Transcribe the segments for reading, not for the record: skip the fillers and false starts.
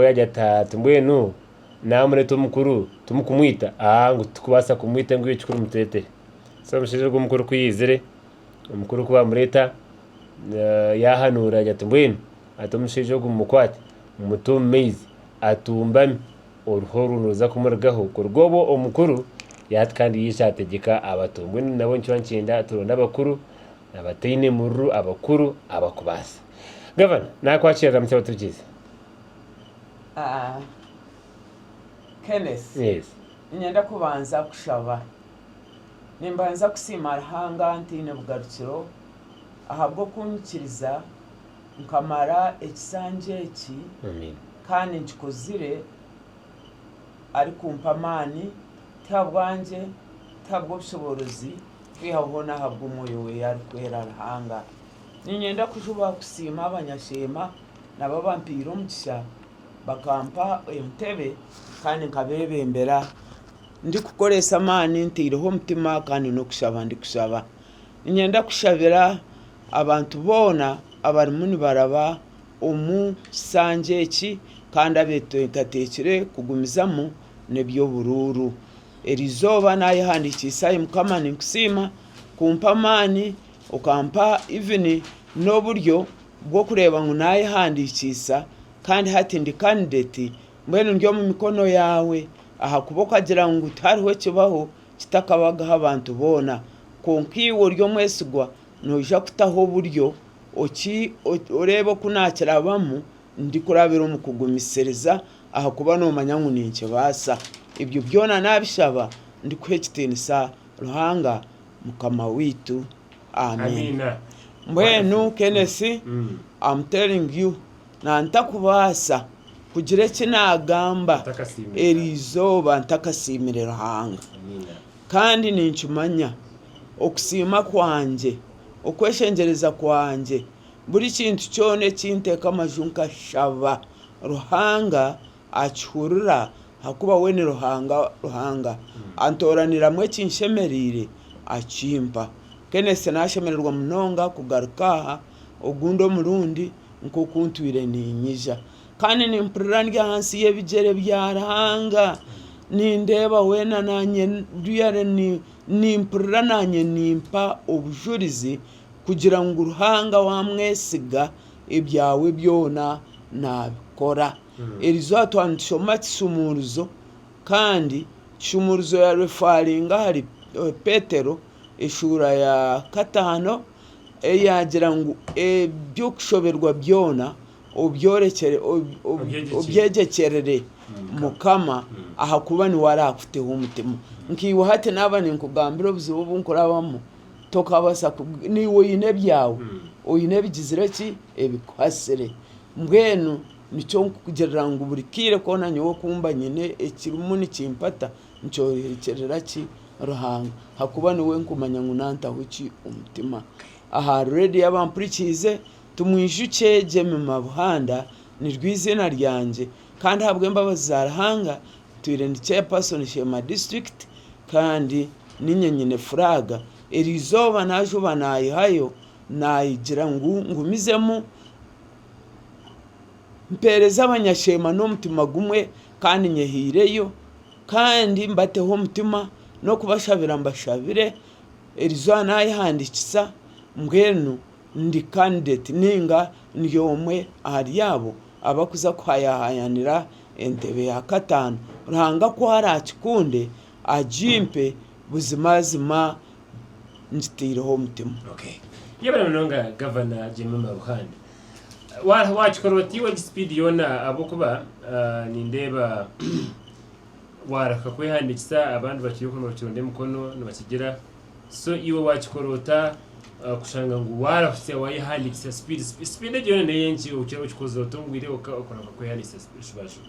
yajya atatu mbwenu namure tumukuru tumukumwita ngo tukubasa kumwita ngo yicukuru mutete so mushije go mukuru kuyizire umukuru kuba mureta yahanura yajya mbwenu atumushije go mukwati mutumizi atumbami uruhoro ruza kumurgaho kurgobo umukuru yatkandi yishategeka abatumbwe nabo ncyancinda turonda abakuru abatine muru abakuru abakubasa gavana nakwakira mutse batugize Kenneth, yes nyenda kubanza kushaba nimbanza kusima Ruhanga ntine bugarukiro ahabwo kunyikiriza nkamara ekisanje eki amen kandi nkikozire ari kumpamani tabwanje tabwo bushobozi kwihaho nahabwo umuyo we yari kwera Ruhanga ninyenda kujuba kusima abanyashema nabo bampiro mukisha bakampa entebe kandi nkabebembera ndi kukoresa amani ntireho mutima kandi no kushaba ndi kushaba ninyenda kushabira abantu bona abari muni baraba sanje eki kandi abetoekatekire kugumizamo nebyo bururu erizoba nayihandikisa imukama ninkusima kumpa amani ukampa even n'oburyo bwo kureba ngo nayihandikisa kandi hati ndi candidate mbene ndyo mu mikono yawe aha kuboko agira ngo utariho kibaho kitakabaga abantu bona konkiwo ryo mwesigwa noja kutaho buryo orebo kunakirabamo ndi kurabira mu kugumisereza aha kuba no manyangu ninke basa ibyo byona nabishaba ndi kwekitenisa Ruhanga mukama witu amen mbwenu Kenneth I'm telling you na ntakubasa kugira kinagamba erizoba ntakasimire Ruhanga kandi ninchumanya okusima kwanje okweshengereza kwanje buri kintu cyone kinteka amajunka shaba Ruhanga achurura hakuba wene Ruhanga antoranira mwe kinshemerire achimpa Kenneth nashemererwa munonga kugaruka ogundo murundi nko kuntwire ninyija kandi nimpurira ndya hansi y'ebigere bya Ruhanga nindeba wena nanye duyare nimpurira nanye nimpa obujurizi kugira ngo Ruhanga wamwesiga ibyawe byona nabikora erizo atwandishoma kisumuruzo kandi kisumuruzo ya refaringa hari Petero ishura ya 5 eyagira ngo byo kushoberwa byona obyorekere obyegekerere mukama aha kuba ni warafite umutima nkiwo hate nabane nkugambira obuzibu bunkorabamo tokabasa niwe yine byawe oyine bigizire ki ebikwasire mbwenu nicyo kugerera ngo burikire kona nyowe kumba nyine ekirumuni kimpata nicyo hekerera ki Ruhanga hakuba niwe nkumanya ngo nanta huki umutima aha ready yabampurikize tumwishuke jeme mabuhanda ni rwizina ryanje kandi habwe mbabazi za Ruhanga twirende chairperson Shema district kandi ninyenyine furaga erizoba najuba nayihayo nayigira ngumizemo mpereza abanyashema no mutima gumwe kandi nyehireyo kandi mbateho mutima no kubashabira mbashabire erizo nayihandikisa mbwenu ndi candidate ninga niyomwe ahari yabo abakuza kwayahayanira entebe ya 5 Ruhanga ko harakikunde ajimpe buzimazima njitireho mutima okay yabana nonga governor Jemima Ruhande wachikoroti wa speed yona abokuba nindeba waraka kwehandikisa abantu bakiri kuno kironde mukono nabakigira so iwe wachikorota kushanga ngo warafise wayihandikisa speed yona neyenchi ukira ukikozo tongwire ukora kwehandikisa shibasho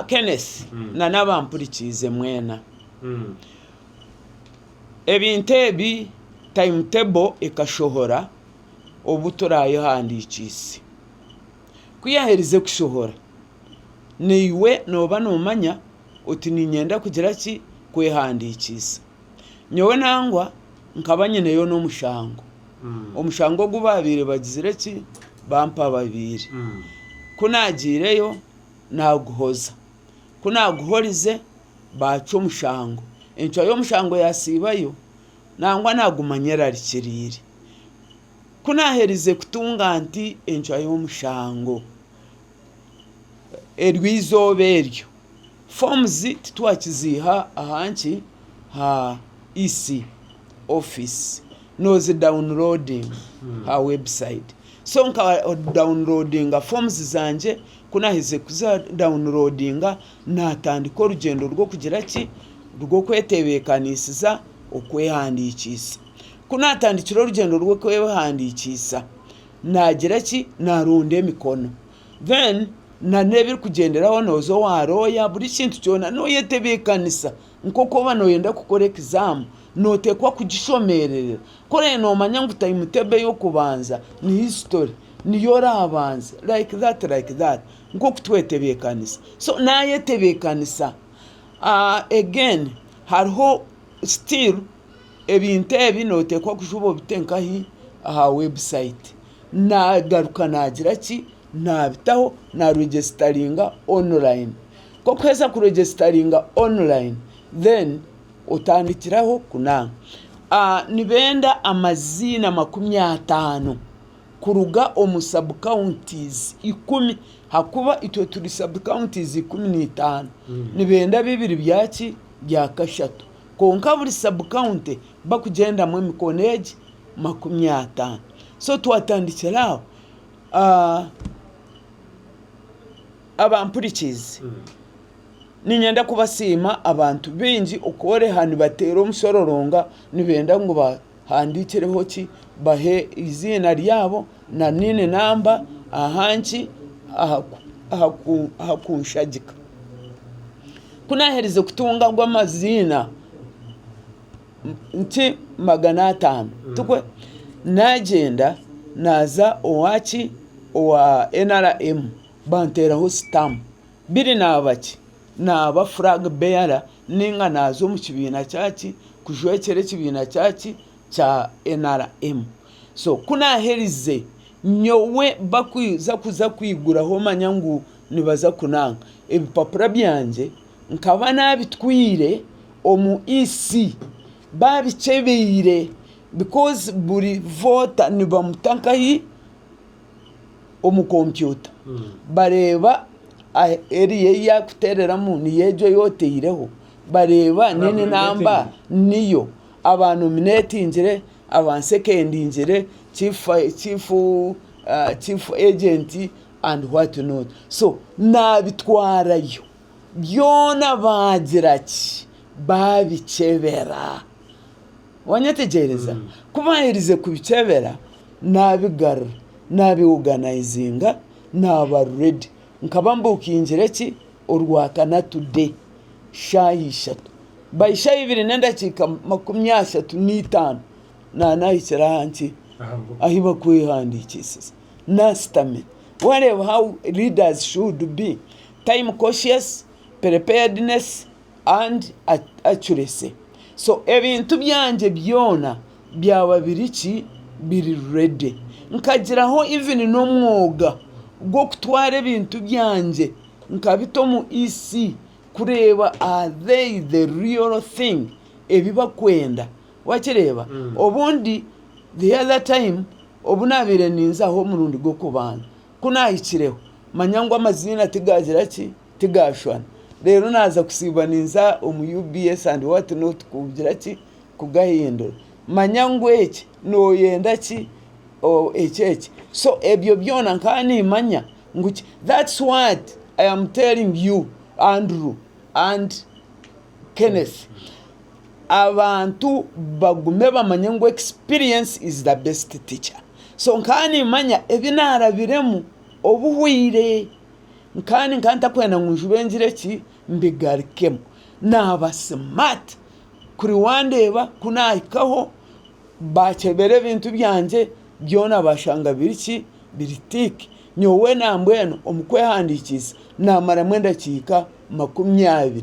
Kenneth na nabampurikize mwena ebintebi timetable ikashohora obutorayihandikisi kuyaherize kushohora niwe noba nomanya uti ninyenda kugira ki kwehandikisa nyowe nangwa nkabanye neyo no mushango omushango gubabire bagizire ki bampa babiri kunagireyo naguhoza kunaguhorize baca omushango enchwa y'omushango yasiibayo nangwa nagumanyira rikirire kunaherize kutunga nti enchwa y'omushango erwizooba eryo forms titwakiziha ahanki ha EC office nozi downloading ha website so nka downloadinga forms zanje kunahize kuza downloadinga natandika orugendo rwo kugira ki rwo kwetebekanisiza okwehandikisa kunatandikira orugendo rwo kwehandikisa nagira ki narunda emikono then na nebiri kugenderaho nozo waroya buri kintu cyona noyetebekanisa nkoko banoyenda gukora exam notekwa kugishomerera kore no manya ngo time yo kubanza ni history niyo rabanza like that nko kutwetebekanisa so nayetebekanisa again hariho still ebintu ebi notekwa kushubo bitenkahi aha website nagaruka nagira ki nabitaho na registeringa online ko kweza ku registeringa online then utandikiraho kunanga nibenda amazina 50 kuruga omu sub counties 10 hakuba ito turi sub counties 15 nibenda bibiri byaki byakashatu konka buri sub county bakugenda mu mikoneji 50 so twatandikiraho abampurikizi ninyenda kubasima abantu bingi okore hani batera omushororonga nibenda ngo bahandikireho ki bahe izina ryabo na nine namba ahanki ahakunshagika kunaherize kutunga ngo amazina nti 500 tukwe nagenda naza owaki owa NRM banteraho stamp biri nabaki naba flag bearer ninga nazo mu kibina cyaki kujwekere kibina cyaki cha NRM so kunaherize nyowe bakwiza kuza kwiguraho manyangu nibaza kunanga ebipapura byanje nkaba nabitwire omu EC babichebeire because buri voter nibamutankahi omu computer bareba eri ya kutereramu ni yejo yoteireho bareba nini namba niyo aba nominatingire aba secondingire chief agent and what not so nabitwarayo byona bagiraki babichebera wanyategereza kubahirize kubicebera nabigara nabiorganizinga naba ready nkaba mbukingire ki orwakana today shayishatu bayishayi 2:35 nahikira hanki ahiba kwihandikisa na stamina whatever how leaders should be time cautious preparedness and accuracy so ebintu byanje byona byaba biriki biri ready nkagiraho even no mwoga gwo kutwara ebintu byanje nkabito mu EC kureba are they the real thing ebiba kwenda wakireba obundi the other time obunabire ninzaho murundi gwo kubana kunayikireho manyangwa amazina tigagira ki tigashwana rero naza kusibaninza omu UBS and what not kugira ki kugahindura manyangwe eki no yenda ki o echechi so ebyo byona nkani manya nguki that's what I am telling you Andrew and Kenneth abantu bagume bamanya ngo experience is the best teacher so nkani manya ebinarabiremu obuhwire nkani nkanta kwena ngunjubengire ki mbigarikemu naba smart kuri wandeba kunahikaho bachebere ibintu byanje byona bashanga biriki biritiki nyowe nambweno omukwehandikiza namara mwenda kika 20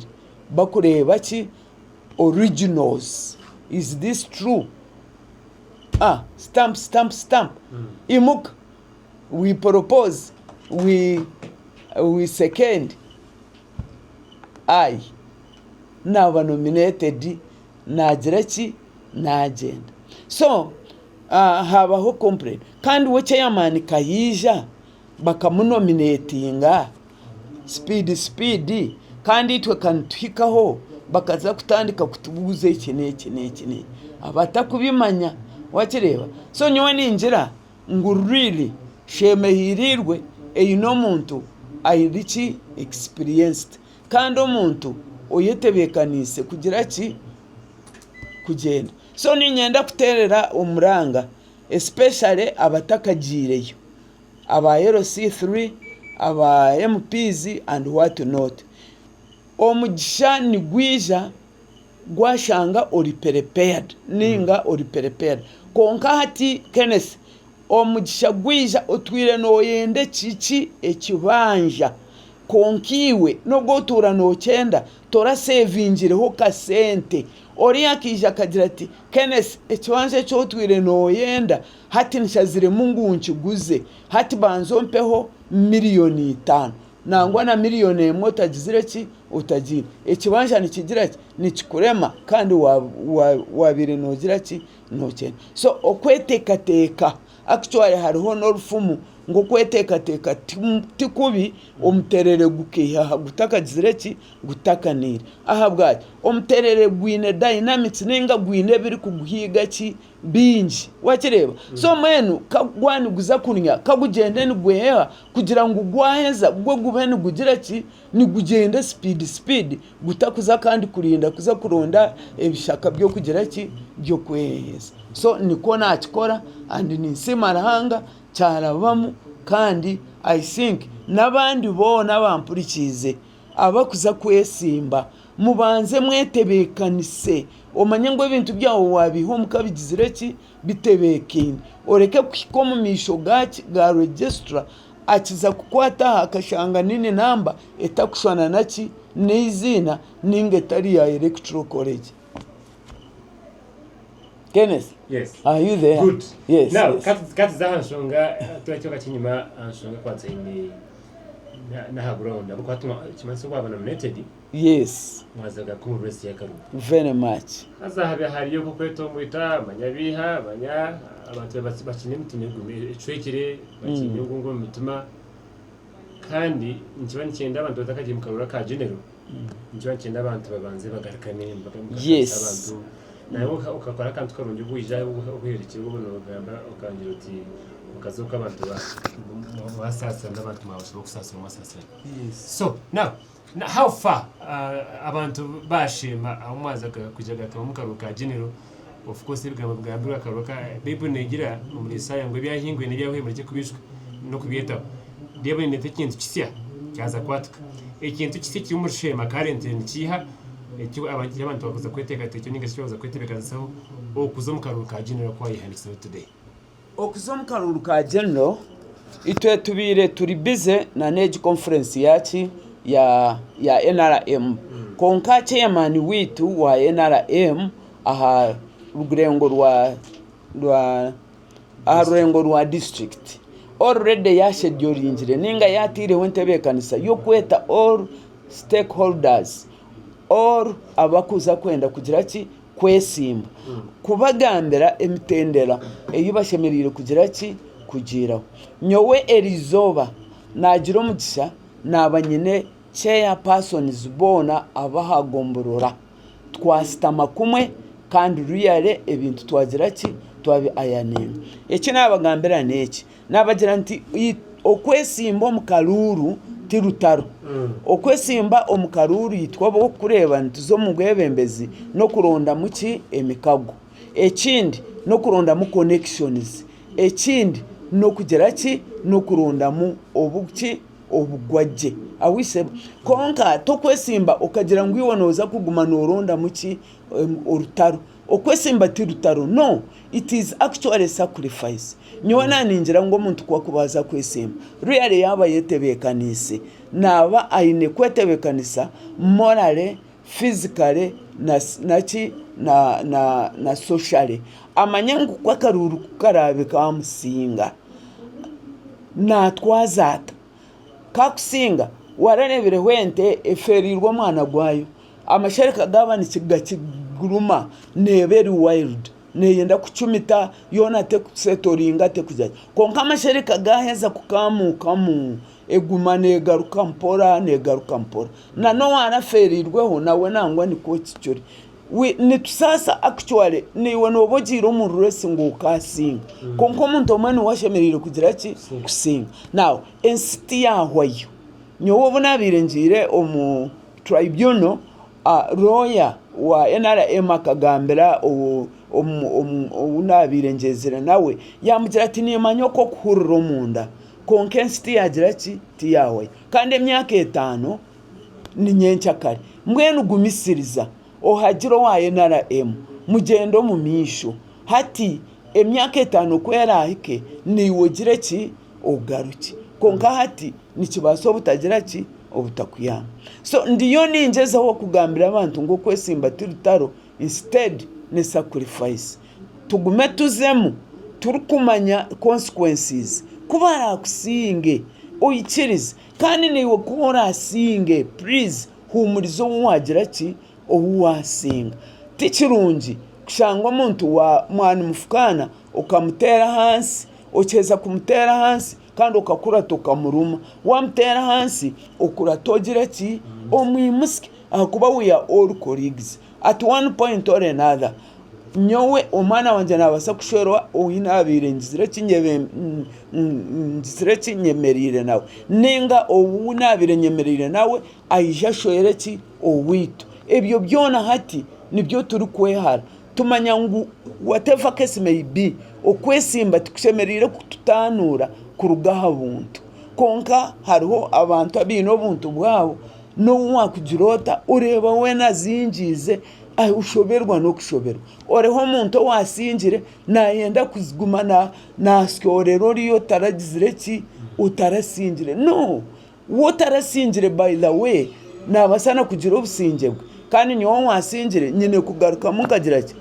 bakureba ki originals is this true stamp imuka we propose we second I naba nominated nagira ki nagenda so habaho complaint kandi we chairman kayija bakamunominatinga speed kandi itwe kantuhikaho bakaza kutandika kutubuze iki n'iki abatakubimanya wakireba so nyowe ninjira ngo really shemehirirwe eyino muntu ayirichi experienced kandi omuntu oyetebekanise kugira ki kugenda so ninyenda kuterera umuranga especially abatakagireyo aba LC3 aba MPs and what not omugisha ni gwija gwashanga ori prepared ninga ori prepared konka hati Kenneth omugisha gwija otwire no yende chichi ekibanja konkiwe no gotura no cyenda tora savingireho kasente ori yakija kagira ati Kenneth ekibanje cyo twire no yenda hati nshazire mungu nkiguze hati banzompeho miliyoni 5 nangwa na miliyoni imwe utagizire ki utagira ekibanja nikigira ki nikikurema kandi wabire nogira ki nokene so okwetekateka actually hariho n'orufumu ngo kwetekateka tikubi omuterere gukeha gutakagizire ki gutakanira ahabwa omuterere gwine dynamics ninga gwine biri kuguhiga ki binji wakireba so mwenu kagwani guza kunya kagugende ni gweha kugira ngo gwaheza gwe gubene gugira ki ni gugende speed gutakuza kandi kurinda kuza kuronda ebishaka byo kugira ki byo kweheza so niko nakikora and ninsimarahanga cyarabamu kandi I think nabandi bona bampurikize abakuza kwesimba mubanze mwetebekanise omanye ngo ibintu byawo wabiho mukabigizire ki bitebekine oreke kwikomumisho ga registrar akiza kukwata akashanga nini namba etakushwana naki neizina ninge tari ya electoral college. Kenneth? Yes. Are you there? Good. Yes. Now, yes. kati za hanshonga tuachoka chinyuma hanshonga kwanza ini na habronda buko hatuma chimanso kwa nominated. Yes. Mwazaga ku rest ya karu. Very much. Aza habe hariyo ko kweto mwita manyabiha banya abantu bakinye mutinyugume icwekire bakinyungu mu mitima kandi nkibani cyenda abantu batakaje mu karura ka general. Nkibani cyenda abantu babanze bagarukane yes. abantu nayo ukakora kandi ukarunje ubwija uherekeye ubona ugamba ukangira uti ukazoka abantu basasa n'abantu mabasho kusasa masasa. So now how far abantu bashima amwaza kujaga mu karuka general of course ibigamba bwambirwa karuka bibu negira muri saya ngo byahingwe n'ibyahuye muri kubishwa no kubiyeta debo ne tekintu kisya cyaza kwatuka ikintu kisya cy'umushema karente nkiha icyo abantu bakuza kweteka cyo ninga cyo kwetebekazaho okuzo mu karuka general kwa yihandise today okuzo mu karuka general itwe tubire turi busy na neji conference yachi ya NRM konka chairman witu wa NRM aha rurengo rwa district already yashedulingire ninga yatire wentebekanisa yo kweta all stakeholders or abakuza kwenda kugira ki kwesimba kubagambira emitendera eyibashemerire kugira ki kugiraho nyowe Elizoba nagira umugisha nabanyine chairpersons bona abahagomborora twasitama kumwe kandi ruyale ebintu twagira ki twabi ayanene eki nabagambira neki nabagira nti okwesimba mu karuru tirutaro okwesimba omukaruru yitwa bo kureba ntizo mu gwebembezi no kuronda muki emikago ekindi no kuronda mu connections ekindi no kugera ki no kuronda mu obuki obugwaje awise konka to kwesimba okagira ngo iwonoza kuguma no ronda muki orutaro okwesimba tirutaro no it is actually a sacrifice nyona ninjira ngo muntu kwa kubaza kwesimba really yaba yetebekanise naba aine kwetebekanisa morale physically na socially amanyangu kwa karuru karabe kamusinga na twazata kakusinga wararebere wente eferirwa mwana gwayo amashereka gaba nikiguruma neberi wild neyenda kucumita yona te kusetoringa te kujaja konka amashereka gaheza kukamu eguma negaruka mpora na no waraferirweho nawe nangwa niko kicyori nitusasa actually niwe nobogiro umuntu wese ngo ukasinga konko umuntu omwe washemerire kugira ki kusinga now ensiti yahwayo nyowo bonabirengire omu tribunal lawyer wa NRM akagambira unabirengezera nawe yamugira ati nimanyo ko kuhurira munda konka ensiti yagira ki tiyawe kandi emyaka 5 ni nyencha kare mbwenu gumisiriza ohagiro wa NRM mugendo mu misho hati emyaka 5 kwera hike niwogire ki ogaruki konka hati nikibaso butagira ki obutakuyama so ndiyo ningezaho kugambira abantu ngo kwesimba tirutaro instead ne sacrifice tugume tuzemu turukumanya consequences kubara kusinge oyikirize kandi niwe kuhora asinge please humurizo wagira ki owasinga tikirungi kushangwa muntu wa mwana mufukana ukamutera hansi okeza kumutera hansi kandi ukakura tukamuruma wamutera hansi ukura togira ki omwimuske akuba we are all colleagues at one point or another nyowe omwana wanje nabasa kushorwa oyinabire ngizire kinyemerire nawe ninga obunabire nyemerire nawe aija shoyere ki owito ebyo byona hati nibyo turi kwehara tumanya ngu whatever case may be okwesimba tukushemerire kututanura kurugaha buntu konka hariho abantu abino obuntu bwabo no wakugirota ureba wena zingize ushoberwa no kushoberwa oreho umuntu wasingire nayenda kuzigumana nasyorero riyo taragizire ki utarasingire no wotarasingire by the way nabasana kugira obusingebwe kandi niwo wasingire nyine kugaruka mukagira ki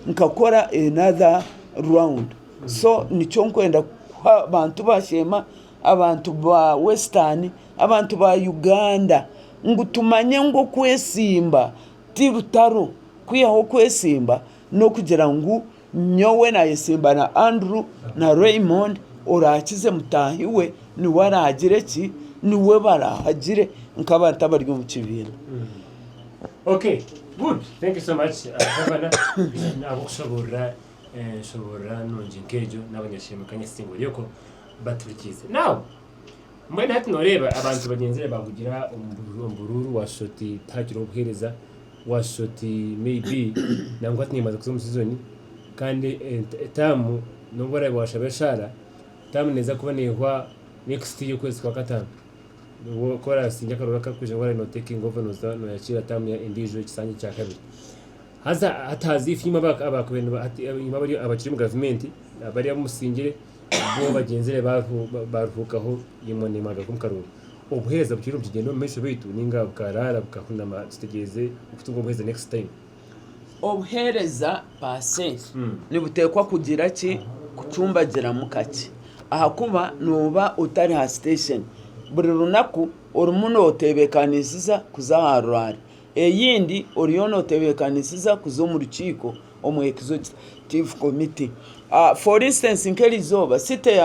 nkakora another round so nico nkwenda abantu bashema abantu ba western abantu ba Uganda ngutumanye ngo kwesimba tirutaro kwiyaho kwesimba no kugira ngo nyowe na yesimba na Andrew na Raymond orakize mutahiwe ni waragire ki niwe barahagire nk'abantu abaryo mu kibira. Okay, good. Thank you so much. Governor, nabo kushobora nonjenkejo n'abanyashimukanye singo yoko baturikize. Now, mbona hati noreba abantu bagenzere bagugira umbururu wa shoti takiro buhereza wa shoti maybe nangwa tnimaze kuzo season kandi tamu nobora bwashabeshara tamu neza kubonehwa next year kwezi kwa gatanu kora sinjya karora kuje ngora no taking governors no yakira tamu ya individual kisanyi cya kabiri haza hatazi ifima abakubenu bari abakiri mu government abari amusingire bo bagenzere baruhukaho yimonemaga kumkarura obuheza bukiro bugendo mesho bitu ninga bukarara bukakunda amategeze ufutungo buheza next time obuhereza pase nibutekwa kugira ki kucumbagira mukaki aha kuba nuba utari ha station buri runaku urumuno otebekanisiza kuzaharwari eyindi oriyono otebekanisiza kuzo mu rukiko omu executive committee for instance nkelizoba site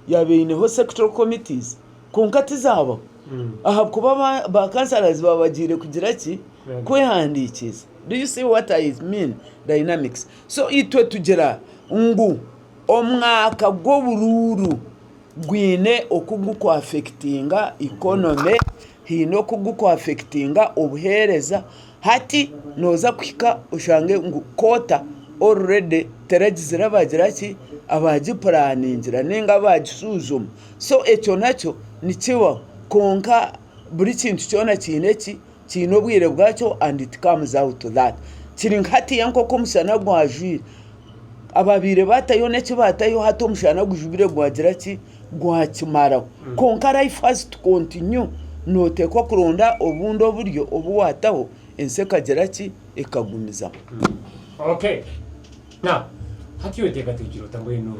yabeyineho sectoral committees kunkati zabo aha kuba ba councillors babagire kugira ki kwehandikiza. Do you see what I mean? Dynamics. So itwe tugera ngu omwaka go bururu gwine okuguko affectinga economy hino kuguko affectinga obuhereza hati noza kwika ushange ngu kota already teragizira bagira ki abaji planingira ninga bagisuzuma so echo nacho nikiwa konka buri kintu cyona kineki kino bwire bwacho and it comes out to that kiri hati yanko ko musana gwajire ababire batayo neki batayo hato mushana gujubire gwagira ki gwakimara konka life has to continue note ko kuronda obundo buryo obuwataho enseka gira ki ekagumiza. Okay, now hati yote katikiro tamwe no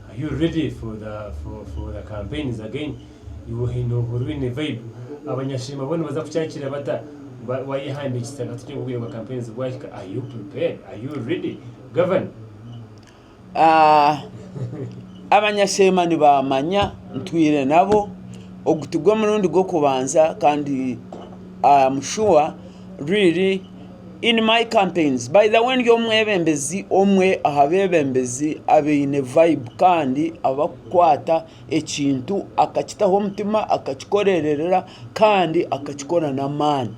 are you ready for the campaigns again yuhino burwine vibe abanyashima bone baza kucyakira bata wayihambikisa gatuje kugira campaigns bwashika. Are you prepared? Are you ready govern? Abanyashema ni bamanya ntwire nabo ogutugwa murundi go kubanza kandi I'm sure really in my campaigns by the way omwebembezi omwe ahabebembezi abeine vibe kandi abakwata ekintu akakitaho omutima akakikorerera kandi akakikora na mani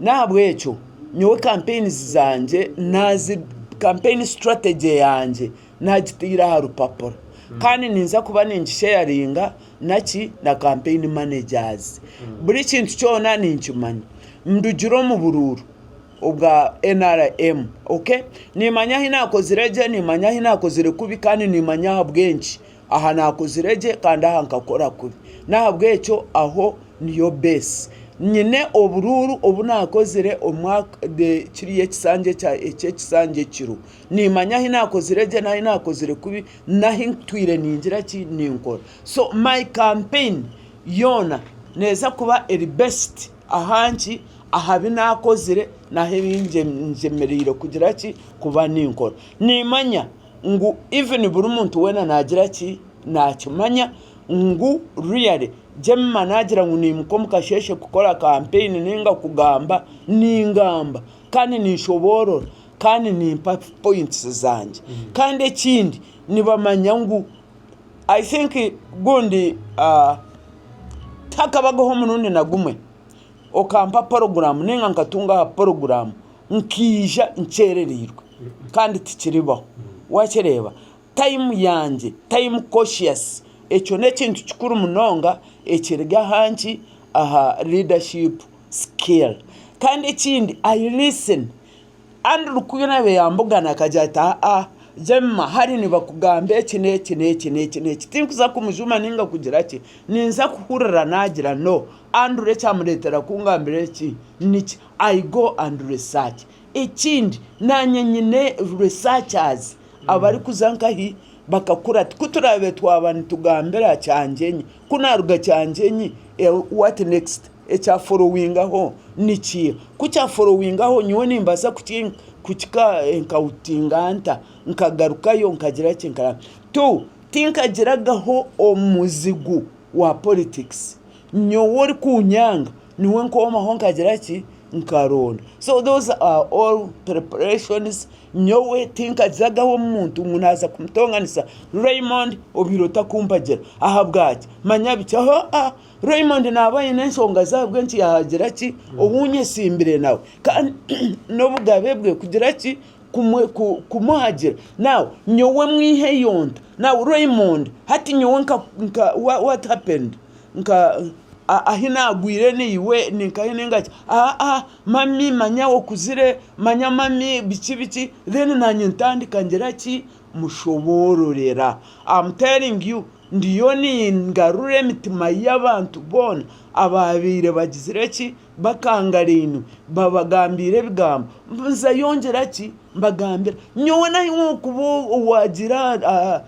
nabwo ekyo nyowe campaigns zanje nazi campaign strategy yanje nagitira ha rupapuro kandi ninza kuba ningisharinga naki na campaign managers buri kintu cyona ninkimanya ndugiro mu bururu ubwa NRM. Okay, nimanya hinakozireje nimanya hinakozire kubi kandi nimanya bwenshi aha nakozireje kandi aha nkakora kubi nahabwecyo aho niyo base nyine obururu obunakozire omwaka de kiriye kisange cya kisange kiro nimanya hinakozireje na hinakozire kubi nahintwire ningira ki ninkora. So my campaign yona neza kuba eri best ahanki ahabi nakozire nahebinje njemeriro kugira ki kuba ninkora nimanya ngu even buri muntu wena nagira ki nakimanya ngu really jemma nagira ngo nimukasheshe gukora campaign ninga kugamba ningamba kandi nishoborora kandi nimpa points zanje kandi ekindi nibamanya ngu I think gundi takabagaho munundi nagumwe okampa program ninga nkatunga program nkija ncererirwe kandi tikiribaho wakereba time yanje time cautious ekyo nekintu kikuru munonga ekiriga hanki aha leadership skill kandi ekindi I listen and rukuyona beyambugana kajata jemma hari ni bakugambe ekine tinkuza kumujuma ninga kugira ki ninza kuhurira nagira no andure cyamuretera kungambire ki niki I go and research ekindi nanyenyine researchers abari kuzankahi bakakura kuturabe twabana tugambira cyangenye kunaruga cyangenye what next echa following aho niki kucha following aho nyiwe nimbaza kuchika enkautinganta nkagarukayo nkagira kinkara to tinkagiragaho omuzigu wa politics nyowori kunyanga niwe nkoma ho nkagira ki nkaronda. So those are all preparations nyowe tinkazagaho umuntu munaza kumtonganisa Raymond obirota kumpagera ahabwaje manyabicaho Raymond nabaye nensonga zabwe nti yahagira ki obunye simbire nawe kandi nobugabebwe kugira ki kumuhagira now nyowe mwihe yonda now Raymond hati nyowe what happened ahina agwire niwe ninkahinenga mami manya okuzire manya mami bici then nanyintandika ngira ki mushobororera. I'm telling you ndiyo ni ngarure mitima y'abantu bona ababire bagizire ki bakangarinu babagambire bigambo mza yongera ki mbagambira nyowe nayo kubo wagira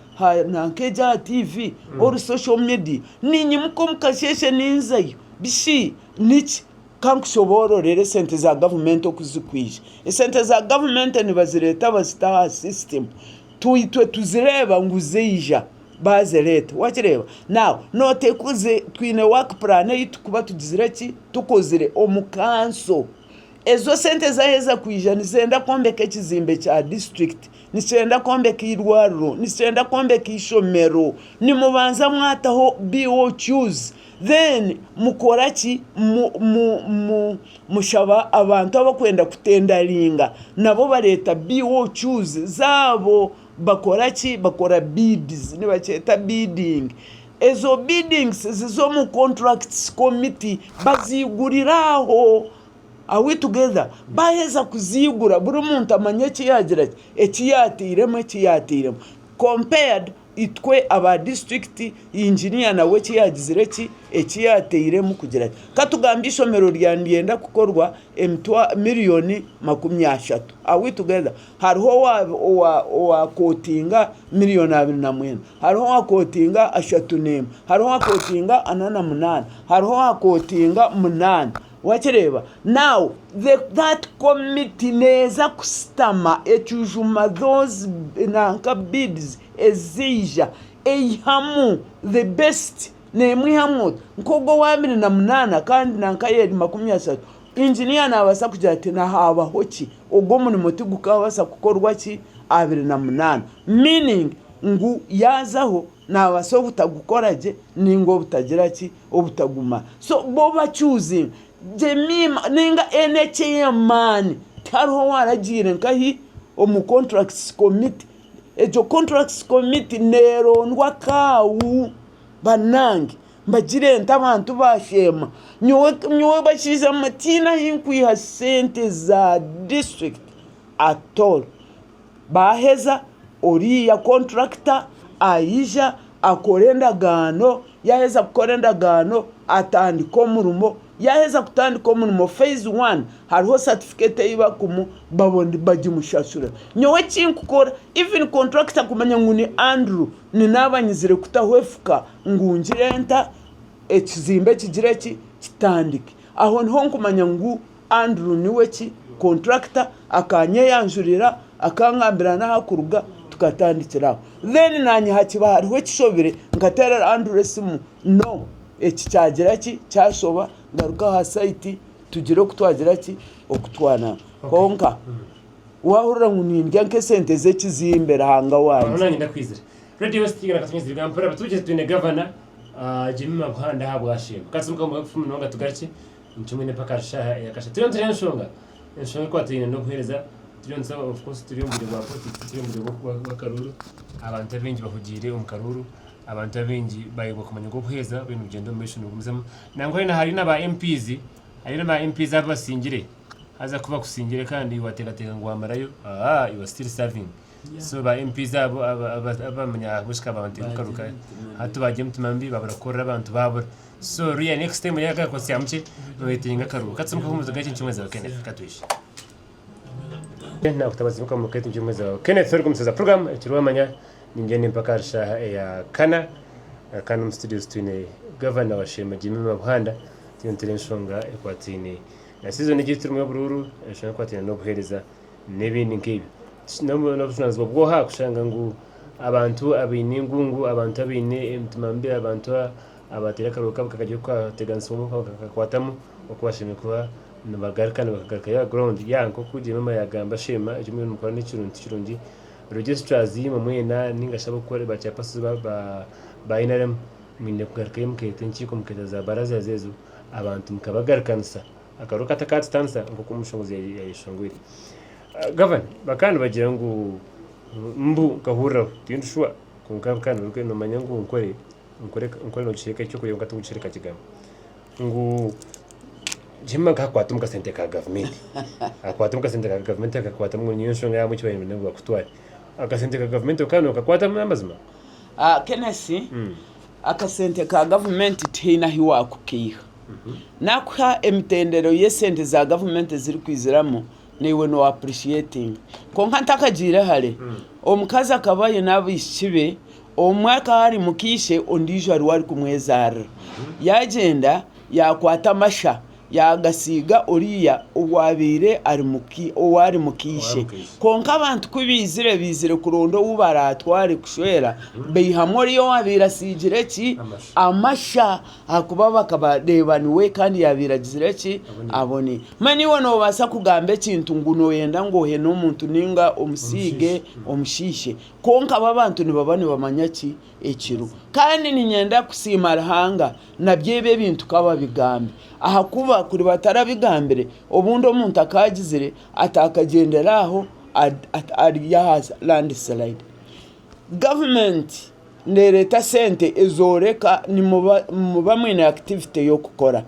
nankeja TV or social media ninyi mukomukasheshe ninzayo bishi niki kankushoboro sente za government okuzikwisha sente za government ni bazireta basita system tuitwe tuzireba nguzeija bazereta wakireba now note kuze twine work plan yitukuba tugizire ki tukozire omukanso ezo sente zaheza kwijana nizenda kombeka ekizimbe cha district nisenda kombeka irwaro nisenda kombeka ishomero nimubanza mwataho BOQs then mukoraki mushaba abantu abakwenda kutendaringa nabo bareta BOQs zabo bakoraki bakora bids nibacheta bidding ezo biddings zizo mu contracts committee baziguriraho. Are we together? Baheza kuzigura buri muntu amanye kiyagira ekiyatiremo compared itwe aba district engineer nawe kiyagizire ki ekiyateyiremu kugira katugamba isomero ryandiyenda kukorwa miliyoni 30 awi together hariho wa kotinga miliyoni 24 hariho wa kotinga 3 hariho wa kotinga 8 hariho wa kotinga 8 wakireba now that committee neza kusitama ecujuma those nanka bids ezija eihamu the best nemwe hamwe nkogo wa 28 kandi nanka yeri 30 engineer nabasa kugira ati nahaba hoki ubwo muri muti gukabasa gukorwa ki 28 meaning ngu yazaho nabasa butagukoraje ningo butagira ki obutaguma so bo choosing Jemima ninga NHM taro waragire nkahi omu contracts committee ejo contracts committee nero ndwa kawu banangi mbagire ntabantu bashema nyowe bashiza matina hinkwiha sente za district at all baheza oriya contractor aisha akorenda gano yaheza kukorenda gano atandika omurumo yaheza kutandika omurumo phase 1 hariho certificate iba kumu babondi bagimushashura nyowe kinkukora even contractor kumanya nguni Andrew ni nabanyizire kutahwefuka ngunjirenta ekizimbe kigire ki kitandike aho niho nkumanya ngu Andrew niwe ki contractor akanye yanjurira akangambira na hakuruga tukatandikiraho then nanyi hakiba hariho kishobire nkatera Andrew simu no eki cyagira ki cyashoba ngaruka ha site tugire kutwagira ki okutwana konka wahurira ngunindya nke sente ze kizimbera hanga wanje nani ndakwizira radio stiga nakatungizira gampara batugeze tune governor Jimmy Mabhanda habwashima katsumuka mu bafumu nonga tugariki ntumene pakarsha yakasha turi nshonga kwa tine no kuhereza turi of course turi mu rwa politics turi mu rwa karuru abantu bengi bahugire umkaruru abantu bengi bayigwa kumanya ngo kuheza bintu bigenda mu mission ubumuzamo nango ina hari n'aba MPs hari n'aba MPs abasingire haza kuba kusingire kandi wategatega ngo amarayo you are still serving so ba MPs abo abamanya gushika abantu karuka hatu baje mutumambi babarakora abantu babura so real next time yaga ko syamche no yetinga karuka katsumuka kumuza gace nchumeza Kenneth katwishi na kutabazimuka mu kete nchumeza Kenneth Fergum saza program kirwamanya ningene mpaka arsha ya kana studios twine governor wa Shema Jimmy Mabhanda tiyontere nshonga ekwatine na season y'igituru mu bururu nshaka kwatine no buhereza nebindi nkibi no busanzwe bwo ha kushanga ngo abantu abiningungu abantu abine mtumambira abantu abatera karuka bakagiye kwa tegansomo bakakwatamo okubashime kuba nabagarikana bakagaruka ya ground yanko kuje mama yagamba Shema ijumwe n'umukora n'ikirundi registrars yimwe ningashaba gukora bacha pasu ba inarem mine kugaruka yimukete nchiko mukete za baraza zezo abantu mukabagarikansa akaruka takatstansa ngo kumushongoze yayishongwire govern bakandi bagira ngo mbu kahura tindushwa kunkabakana ruke no manyangu nkore no chireka cyo kuyenga tuguchireka kigamba ngo jimma kakwata mukasente ka government akwata mukasente ka government akakwata mu nyinshonga ya mukibaye ngo kutwara akasente ka government okano kakwata amazima Kenneth akasente ka government tina hiwa kukiha nakha emtendero yesente za government ziri kwiziramo niwe no appreciating konka ntakagira hale omukaza kabaye nabishibe omwaka hari mukishe ondijo ari kumwezara yagenda yakwata masha yagasiga oriya uwabire owari mukishe konka abantu kubizire kurondo ubaratware kushwera beyihamori yo wabira sigire ki amasha akuba bakabarebaniwe kandi yabiragizire ki aboni mani wono basa kugambe kintu nguno yenda ngo he no muntu ninga omusige omushishe konka abantu nibabane bamanya ki ekiru kandi ninyenda kusimara hanga nabyebe bintu kaba bigambe aha kuba kuri batarabigambire obundi omuntu akagizire atakagenderaho ari yahaza landslide government nereta sente ezoreka ni muba mwine activity yo kukora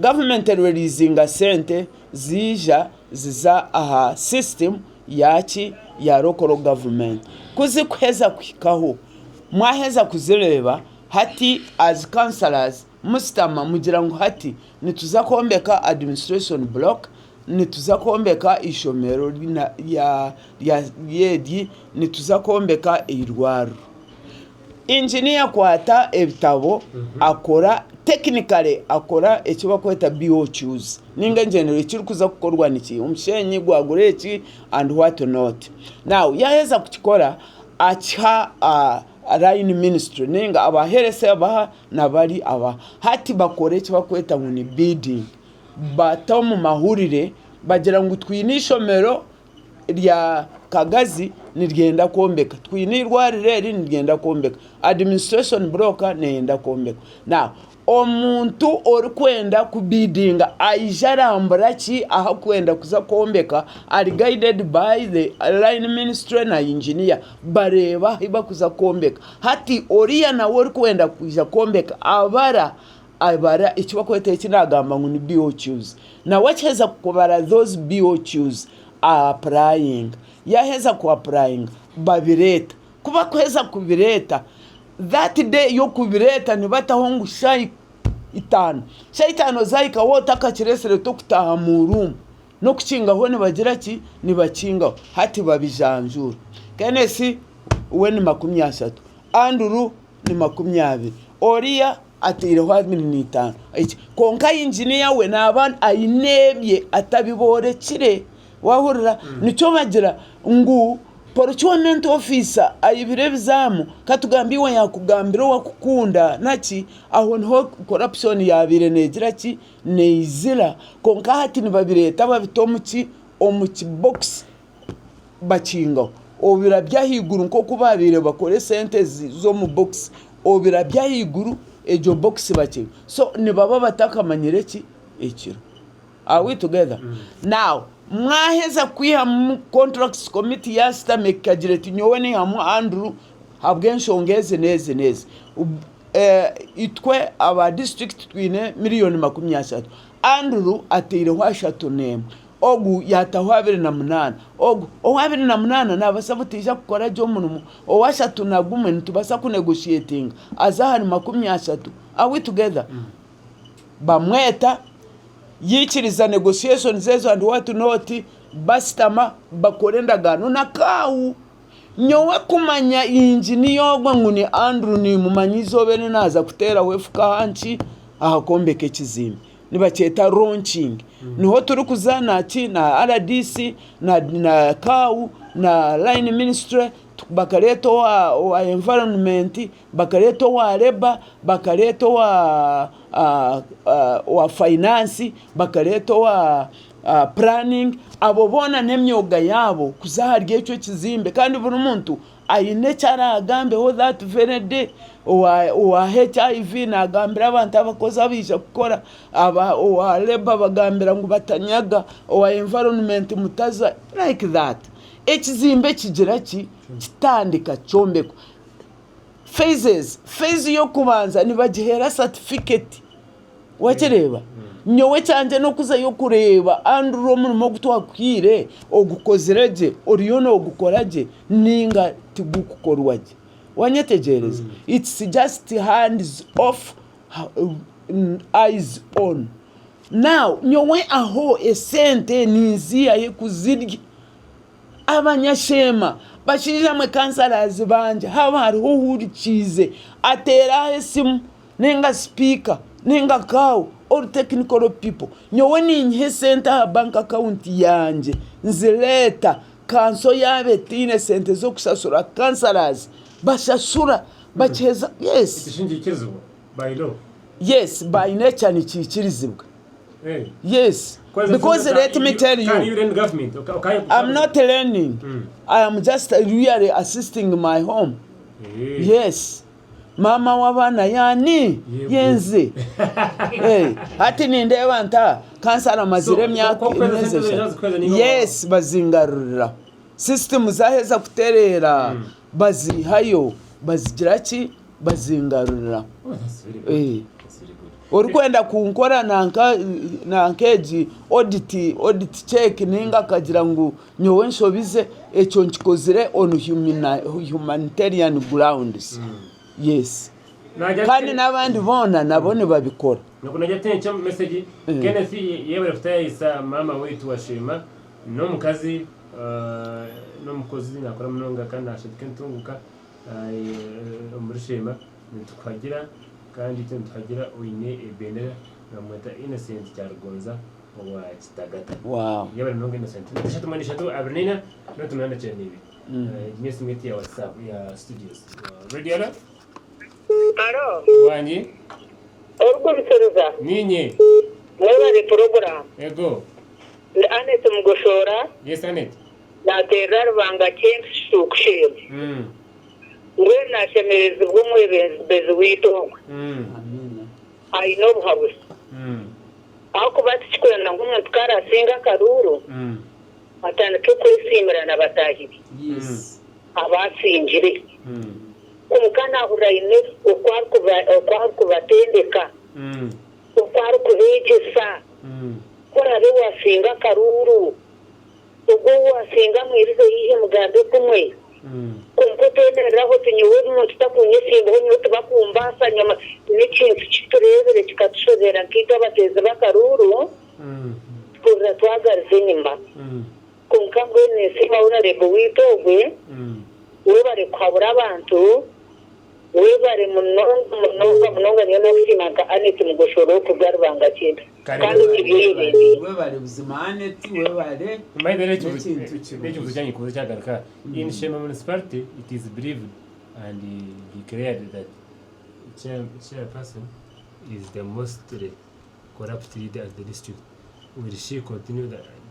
government releasinga sente ziza aha system yachi ya local government kuzikweza kwikaho mwaheza kuzireba hati as counselors mustama mugira ngo hati nituza kombeka administration block, nituza kombeka ishomero ya yedi, nituza kombeka irwaru. Engineer kwata ebitabo akora technically akora ekiba kweta BOQs ninga general kiri kuza kukorwa niki umushenyi gwagure eki and what not. Now yaheza kukikora acha line ministry ninga abaherese abaha nabali aba hati bakore ekiba kweta ngo ni bidding batamu mahurire bagira ngo twinishomero rya Kagazi nigenda kombeka, twinirwarire eri nigenda kombeka, administration broker nenda kombeka. Now omuntu ori kwenda kubidinga ayijarambura ki aha kwenda kuza kombeka ari guided by the line ministry na engineer bareba iba kuza kombeka. Hati oriya na ori kwenda kuja kombeka abara ikiba kwete ekinagamba ngo ni BOQs na wacheza kubara those BOQs are applying. Yaheza ku applying babireta kuba kweza kubireta that day yo kubireta ni batahongu shayi itano zaika wota kakiresere to kutaha mu room no kukinga ho ni bagira ki ni bakinga hati babijanjura kenesi we ni 30 Anduru ni 20 oriya atire ho 15 iki konka engineer we naban ayinebye atabibore kire wahurira nico bagira ngu procurement officer ayibire bizamu katugambiwe yakugambira wakukunda naki aho nho corruption yabire negira ki neizira konka hati nibabireta babitomuki omuki box bakinga obira byahiguru nko kubabire bakore sente zo mu box obira byahiguru ejo box bakinga so nibaba batakamanyire ki ekiro. Are we together? Now mwaheza kwiha contracts committee ya stamake kagireti nyowe ni hamu Andrew habwenshongeze neze itwe aba district twine miliyoni 30 Andrew atire hwashatu neme ogu yatahwa 28 ogu owa 28 nabasabutisha kukora jo munumu owashatu nagume ntubasa ku negotiating azahari 30. Are we together? Bamweta yikiriza negotiation zezo and what not bastama bakorenda gano nakau nyowe kumanya engineer gwa nguni Andrew ni mumanyizo bene naza kutera wefuka hanchi ahakombeke kizimi nibacheta launching niho turi kuzana ati na RDC na kau na line ministry bakareto wa environment bakareto wa labor bakareto wa finance bakareto wa planning abo bona nemyoga yabo kuzaharye cyo kizimbe kandi buri muntu ayine cyara agambe ho that very day wa HIV na agambira abantu abakozi abisha gukora wa labor bagambira ngo batanyaga wa environment mutaza like that ekizimbe kigira ki kitandika chombeko phase yo kubanza nibagihera certificate wachereba nyowe cyanje no kuza yo kureba Andrew mu gutwakwire ogukozireje oriyono ogukoraje ninga tigukorwaje wanyetegereza it's just hands off eyes on. Now nyowe aho esente nizia ye kuzirya abanyashema bashirira mwe counselors banje haba hariho hurikize atera esimu ninga speaker ninga kawo all technical people nyowe ninhe center bank account yanje nzileta kanso yabetine sente zo kusasura counselors bashasura bacheza yes ishingikirizo by law yes by nature ni kikirizibwa yes because let me tell you, you learn government okay I'm not learning I am just really assisting my home yes mama wabana yani yenze hati nindeba nta kansara mazire myaka yes bazingarurira system zaheza kuterera bazihayo bazigira ki bazingarurira orikwenda kunkora nankeji audit check ninga kagira ngo nyowe nshobize ekyo nkikozire on humanitarian grounds. Yes. Kandi n'abandi bona nabone babikora. Nuko najya tencha message Kenneth yewe rafutayisa mama wetu washima no mukazi no mukozi nakora munonga kandi ashitike ntunguka umurishima nitukagira kandi tukagira uyine ebenera namweta Innocent cyarugonza wa Kitagata. Wow. Yewe munonga Innocent ndashatumanisha tu abnina no tumanda cyane ibi. Yes meti ya WhatsApp ya studios. Ready ala? Aro. Wanyi? Orgo biseruza. Ninye. Mwebare program. Ego. Anet mugoshora. Yes Anet. Na terar banga change shukshim. Ngwe na shemereza ubwo mwebeze wito. Amina. I know how. Ako batikikurana ngumwe tukarasinga karuru. Atana tukwisimira na batahibi. Yes. Abasinjire. Kumukana urayine okwarukubatendeka. Okwarukubegesa. Korabe wasinga karuru. Ubwo wasinga mwirize yihe mugambe kumwe. Kumkuteneraho tunyewe tutakunyesimba ho tubakumbasa nyama n'ikintu kiturebere kikatushobera nkita bateze bakaruru. Kuza twagarize nyuma. Kumkambwe nesima urarego witogwe. Webare kwabura abantu. Webare munonga niyo nakusimaga Anet mugoshoro kugarubanga kintu. Kandi kibiri webare buzima Anet webare maidere cyo cyanye kuza cyagaruka in Shema municipality it is believed and he declared that chairperson is the most corrupt leader of the district. Will she continue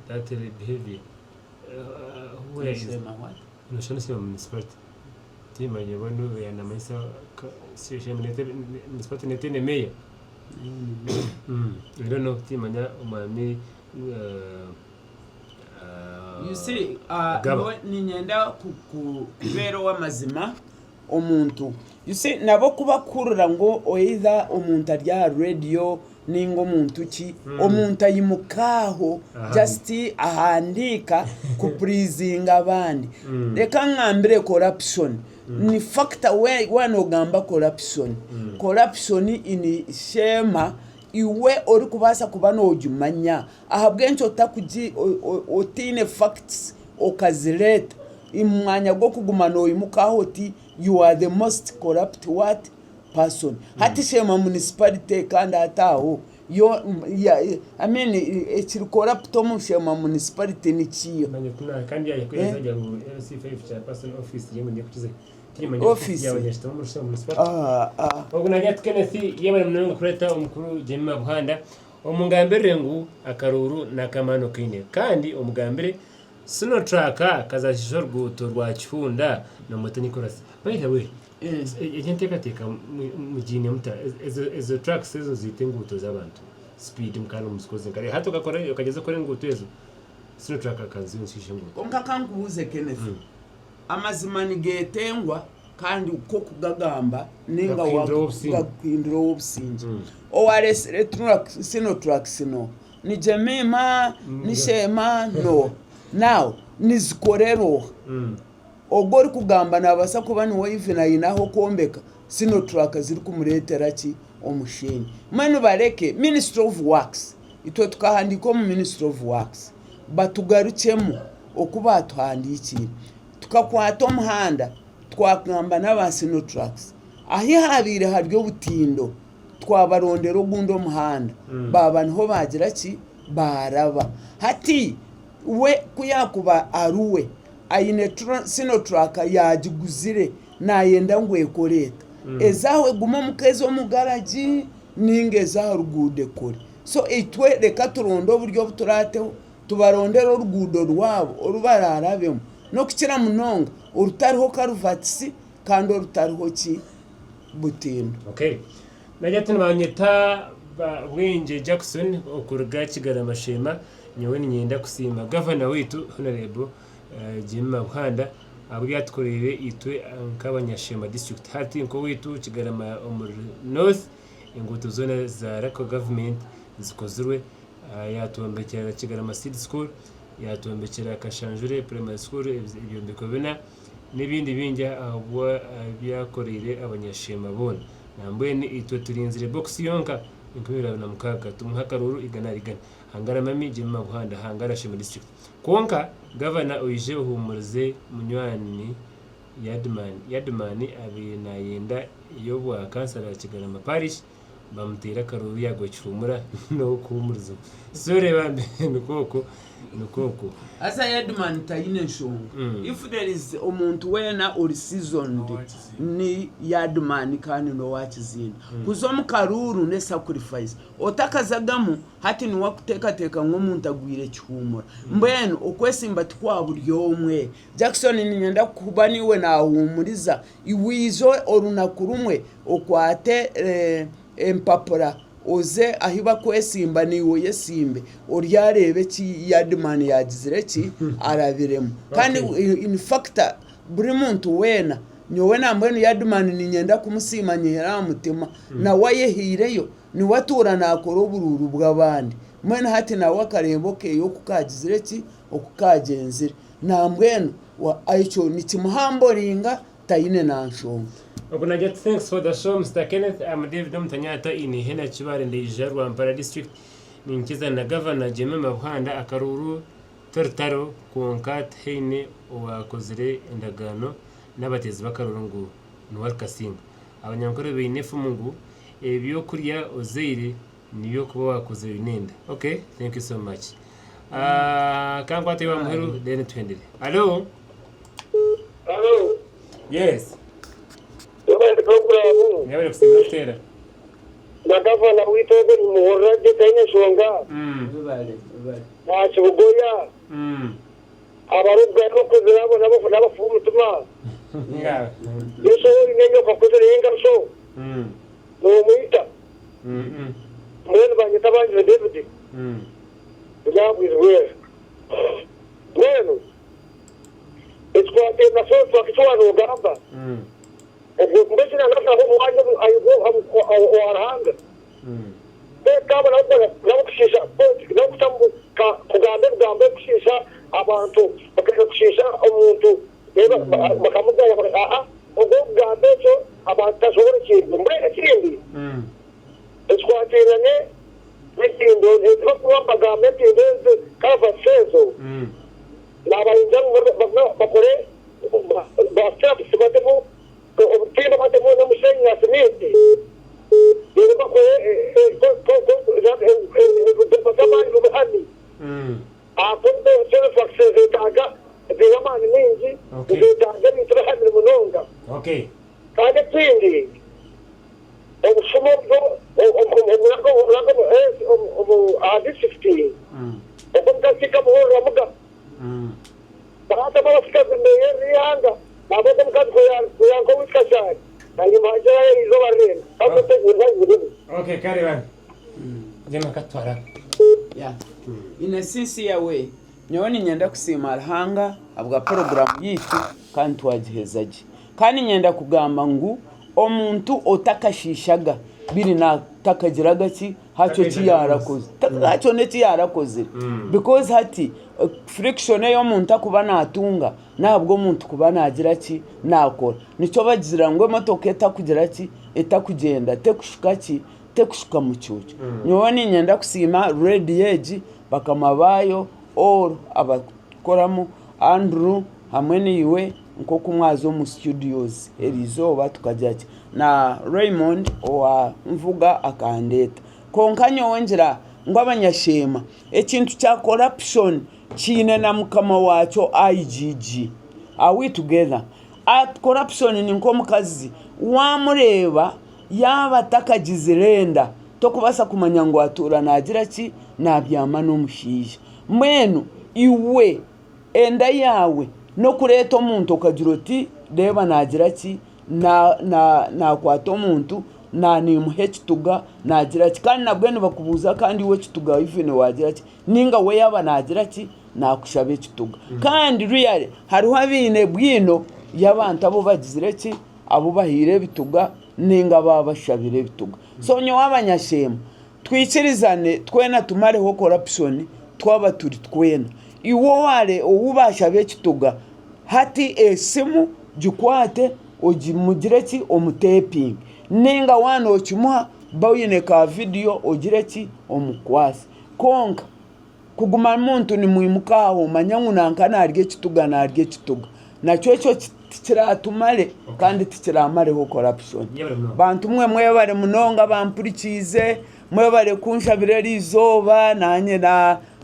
that behavior? Where is no Shema municipality tima yebonu ya namaisa Shema municipality netene mayor. I don't know timanya umami you see ninyenda kubero w'amazima omuntu you see nabo kubakurura ngo oiza omuntu arya radio ningo omuntu ki omuntu ayimukaho just ahandika ku pleasing abandi reka ngambire corruption ni factor one ogamba corruption in Shema iwe ori kubasa kuba nojumanya ahabwencho takuji otine facts okazireta imwanya go kuguma no imukaho oti you are the most corrupt what person hati Shema municipality kandi ataho yo I mean ekiri corrupt mu Shema municipality ni kiyo kandi yakweza jya mu LC5 chairperson office yemwe ndikukize office yabanyeshita mu municipality ubwo najya Kenneth yewe munonga kureta umukuru Jemima Buhanda omugambere ngo akaruru nakamano kine kandi omugambere sino traka kazashishorwa utorwa Kifunda no Mutonikorasi by the way teka mujine muta ezo tracks ezo zitenguto z'abantu speed mkano musikoze kare hato gakora ukageza kore nguto ezo sino traka kanzonshishe nguto konka kanguze Kenneth amazima nigetengwa kandi uko kugagamba ninga wakwindira obusinje ORS sino tracks no ni Jemima ni Shema no now nizikorero ogori kugamba nabasa kuba ni woyivina inaho kombeka sino track ziri kumuretera ki omusheni manu bareke Ministry of Works itwe tukahandika mu Ministry of Works batugaruchemu okuba tuhandiki tukakwata omuhanda twakamba naba sino tracks ahi habire haryo butindo twabarondera ogundo omuhanda baba niho bagira ki baraba hati we kuyakuba aruwe ayine sino traka yagiguzire nayenda ngwekoreta ezawe guma mukezo mugaraji ningeza rugude kore so itwe reka turondo buryo buturateho tubarondera urugudo rwabo orubararabemo no kukira munonga urutariho karuvatisi kandi urutariho ki butindo. Okay, najya tunabanyeta Bwenge Jackson okuruga Kigarama Shema nyewe nyenda kusima governor witu honorable Jemima Buhanda abwiye atkorere itwe nk'abanyashema district hati nko witu Kigarama North ingutu zone za local government zikozwe yatumbekera Kigarama City School yatumbekera Kashanjure Primary School ibyo mbikobena n'ibindi binjya ahubwo byakorere abanyashema bona nambuye ni itwe turinzire box yonka inkwira na mukaga tumuhakaruru igana hangara mami jema buhanda hangara Shema district konka governor uyije uhumurize munywani Yadman abina yenda iyo bwa kansara ya Kigarama Parish bamutera karuru yago cyumura no kumurizo sore bambe nukoko asa Yadman tayine nshonga if there is umuntu wena or seasoned ni Yadman kandi no wakizina kuzomu karuru ne sacrifice otakazagamu hati ni wakuteka nk'umuntu agwire cyumura mbeno okwesimba twaburyo omwe Jackson ni nyenda kuba niwe nahumuriza iwizo orunakurumwe okwate empapura oze ahiba kwesimba niwe yesimbe oryarebe ki Yadman yagizire ki arabiremo kandi in fact buri muntu wena nyowe nambwe Yadman ni nyenda kumusimanyira mutima na wayehireyo ni watura nakora ubururu bw'abandi mwene hati na wakaremboke yo kukagizire ki okukagenzire nambweno aicho ni kimuhamboringa tayine nanshonga. Ogunaget, thanks for the show, Mr. Kenneth. I'm David Mtanyata in Hena Chibare Ndeja Rwampara District. Ninkiza na Governor Jemema Buhanda akaruru Tortaro kuonkat heine wakozire endagano n'abatezi bakarurungu Noel Kasinga. Abanyankore beyinefu mungu ebyo kurya ozeire niyo kuba wakoze binenda. Okay, thank you so much. Kangwa tewa muheru then twendele. Hello? Hello. Yes. Programu Nyabere kusimira kutera. ndakava na witobe muhoraje tayine shonga na chibugoya abarubwa no kuzirabo nabo fumu tuma yeso inenyo kakuzira ingarsho no muita mwene banyita banje David yabwirwe mwene ekwate na so twakitwa no gamba mbese na nafsa ho mwanya ayo arahanga kaba na kushisha na kutambu kugambe kushisha abantu bakakushisha umuntu reba bakamuga ubwo gambe cyo abantu tashobora kintu mbere kindi twatiranye n'ikindi ejo kuba bagambe tindeze kava sezo nabayinja bakore bafite sibatemo obutino batemo no mushenya simiti yego ko bakama n'ubuhani afunde cyo faxe taga biyamani ningi bitaga bitrahamira munonga Okay. kandi kindi obusumo bwo obu adi 16 obunkasika muhoro muga bahata bafika zimeye riyanga nabode mkazi kuyanko wikashari nangi majaya izo barene akote gudu Okay, carry on. Jema katwara. Yeah. In a sincere way, nyoni nyenda kusima alhanga abwa program yitu kandi twagihezaje. Kandi nyenda kugamba ngu omuntu otakashishaga biri na takagiraga ki hacho kiyarakoze. Hacho neti yarakoze. Because hati friction yo muntu akuba natunga nabwo umuntu kuba nagira ki nakora. Nico bagizira ngo motoka etakugira ki etakugenda tekushuka ki tekushuka mu cyucyo. Nyoni nyenda kusima red edge bakamabayo or abakoramo Andrew hamwe niwe nko kumwazo mu studios erizoba tukajyaki na Raymond owa mvuga akandeta konkanyo wongira ngo abanyashema ekintu cya corruption kine na mukama wacho IGG are we together at corruption ni nko mukazi wamureba yaba takagizirenda tokubasa kumanya ngo atura nagira ki nabyama no mushije mwenu iwe enda yawe no kureta omuntu okagiroti reba nagira ki na kwata omuntu na nimuhe kituga nagira ki kandi nabwe nibakubuza kandi we kituga ifine wagira ki ninga we yaba nagira ki nakushabe kituga kandi really hariho abine bwino y'abantu abo bagizire ki abo bahire bituga ninga babashabire bituga so nyo wabanyashema twikirizane twena tumareho corruption twaba turi twena iwo wale ubasha bekituga hati esimu gikwate ogimugireki omuteping ninga wana okimuha bawine ka video ogireki omukwasi konka kuguma muntu ni muimukaho manyangu nankana arige kituga na arige kituga nakyo ekyo tikiratumale kandi tikiramareho corruption bantu mwe bare munonga bampurikize mwe bare kunshabire rizoba nanye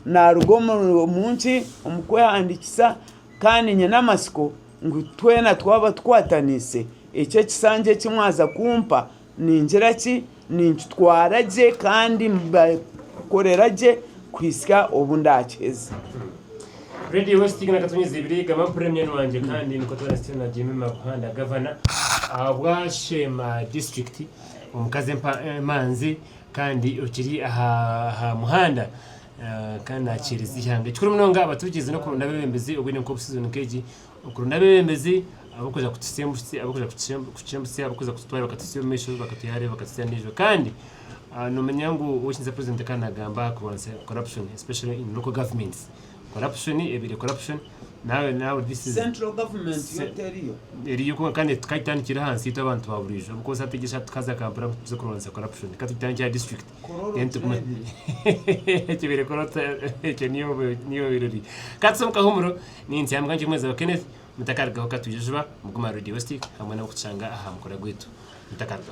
na rugomo munsi omukwehandikisa kandi nye namasiko ngo twena twaba twatanise icyo kisanje kimwaza kumpa ninjiraki ninchitwaraje kandi mbakoreraje kwisika obundakeze Radio West kina katunyiza ibiri gama premier wanje kandi niko twasitse na Jimmy Makuhanda governor abwashema district umukaze manzi kandi ukiri aha muhanda kandi akiriza ihanga kuri munonga abatugize no kurunda bebembezi ubwo nko season keji kurunda bebembezi abakoza kutisembutse abakoza kucembutse abakoza kutwara bakatisiyomisho bakatiyare bakatisiyanijwe kandi no menyangu washinze president kanagamba ku corruption especially in local governments corruption ebire corruption now this is central government yoteriyo eriyo ko kandi tukayitanikira hansi ito abantu baburijo uko sategesha tukaza kampara kuzo kuronsa corruption katutanikira district kibire korota niyo birori katsom kahumuro ni intyambwa njimweza wa Kenneth mutakarga ho katujejwa muguma Radio West hamwe no kucanga aha mukora gwitu mutakarga